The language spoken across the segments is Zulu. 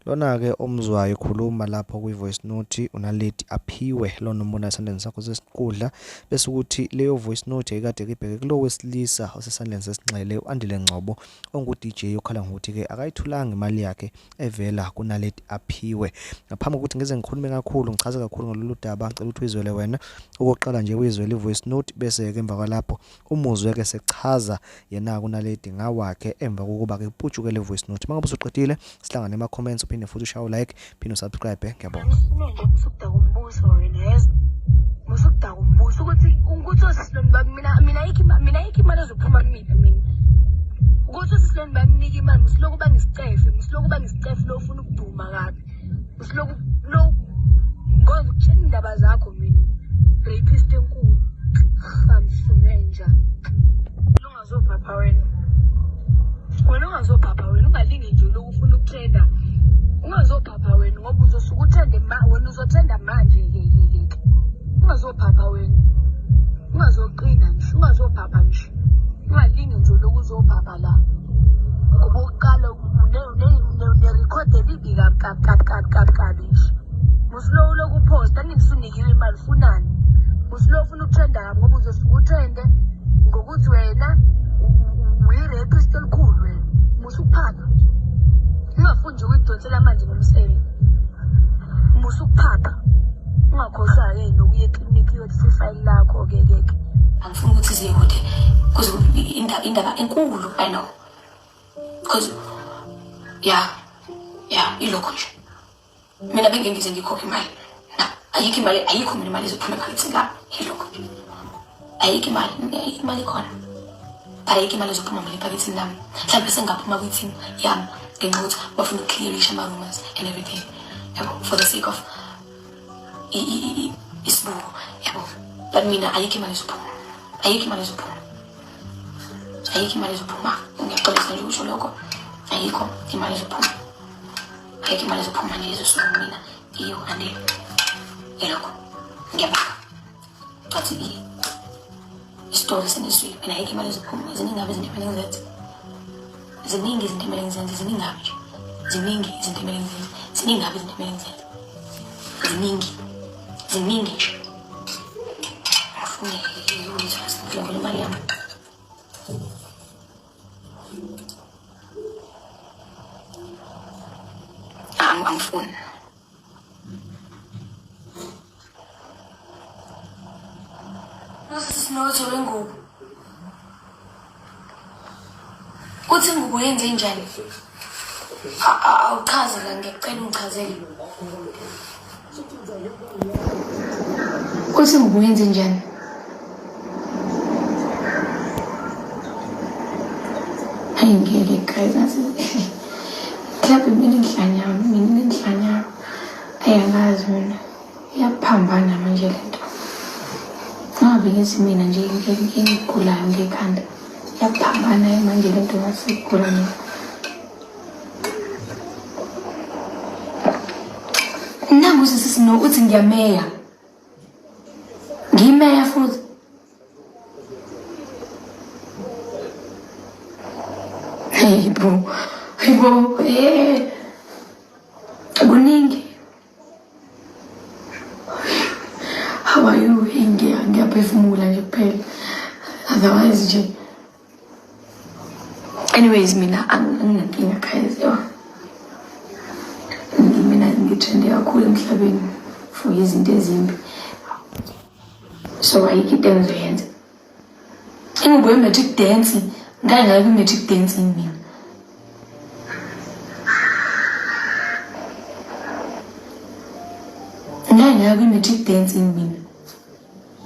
Lona ke omzwayo ekhuluma lapho kwi voice note uNaledi Aphiwe lona umbona esandleni sakho sesikudla bese ukuthi leyo voice note ekade ibheke kulo wesilisa osesandleni sesinxele uAndile Ngcobo ongu DJ okhala ngokuthi ke akayithulanga imali yakhe evela kuNaledi Aphiwe. Ngaphambi kokuthi ngize ngikhulume kakhulu ngichaze kakhulu ngalolu daba ngicela ukuthi uyizwele wena okokuqala nje uyizwele ivoice note bese ke emva kwalapho umuzwe ke sechaza yena kuNaledi ngawakhe emva kokuba ke uputshuke le voice note. Mangabe usuqedile sihlangane ema comments uphinde futhi ushaye like phinde usubscribe ngiyabonga. Musukudaka umbuso wena yes musukudaka umbuso ukuthiosisilweni bami mina yikho imali ezophuma kumiphi mina ukuthiosisilweni bami nika imali musiloku bangisicefe lo ufuna ukuduma kabi musiloku lo ngoba ukutshela indaba zakho mina rapist enkulu hamsumenja ungazopapa wena ungazopapa wena ungalingi nje lo ufuna ukutrenda ungazopapa wena ngoba uzosuka uthende wena uzothenda manje ke ungazopapa wena ungazoqina nje ungazopapa nje ungalingi nje lokuzopapa la ngoba uqala une-record elibi kabi nje musilowu lokuphosta ngisunikiwe imali funani musilowu ufuna ukutrenda kabi ngoba uzosuka uthende ngokuthi wena uyirapist elikhulu wena musukuphapha ungafuni nje ukuyidonsela manje ngomsele musukuphapha ungakhohlwa nokuya eklinikhi yothi sifayile lakho ke angifuni ukuthi zikude kuze indaba enkulu I know because yeah ilokho nje mina bengengize ngikhokhe imali na ayikho imali ezophuma phakathi la ilokho ayikho imali khona ayikho imali ezophuma phakathi lami mhlawumbe sengaphuma kwithini yami ngenxa ukuthi bafuna ukuklearisha ama-rumors and everything yabo for the sake of isibuko yabo but mina ayikho imali ezophuma ngiyaxolisa nje usho lokho ayikho imali ezophuma nje ezosuka mina iyo Andile ilokho ngiyabaka bathi isitori seniswi mina ayikho imali ezophuma ziningi ngabe izinto ekumele ngizenze ziningi izinto ekumele ngizenze ziningi ngabe nje afune ukuthi imali yami angifuni Nosi wengubo uthi ngubo yenze njani awuchaze la ngiyacela ungichazele uthi ngubo yenze njani ngeke guys mhlawumbe mina ngihlanya ayangazi mina iyaphambana manje lento ngabe ngithi mina nje ngigulayo ngekhanda yaphambana manje lento ngasigula mina nangu sisino uthi ngiyameya ngimeya futhi hey bro kuningi how are you ngiyaphefumula nje kuphela otherwise nje anyways mina anginankinga guys mina ngithande kakhulu emhlabeni for izinto ezimbi so ayikho into engizoyenza ingubo ye-magic dance ngayingaki i-magic dance mina ngayingaki i-magic dance mina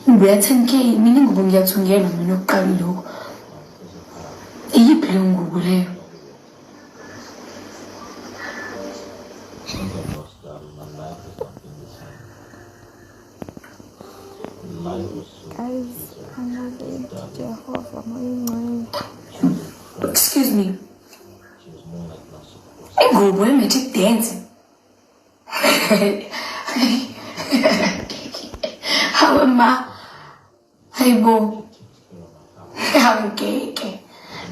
ingubo ya-10K mina ingubo ngiyathungelwa mina okuqala lokho iyiphi leyo ngubo leyo excuse me ingubo ye-magic dance how am I hayibo angeke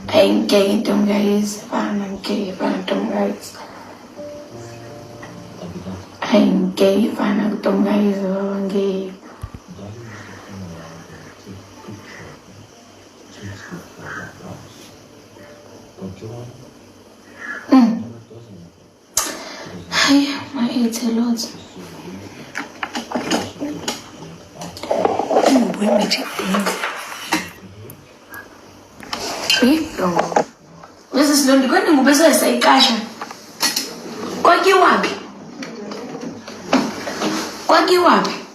ayingeke ntombi guys fana ngeke fana ntombi guys I'm gay, fine, I don't guys, I'm gay. Hi, my age a lot. Women, this is not going to be a cash. What you want? What you want?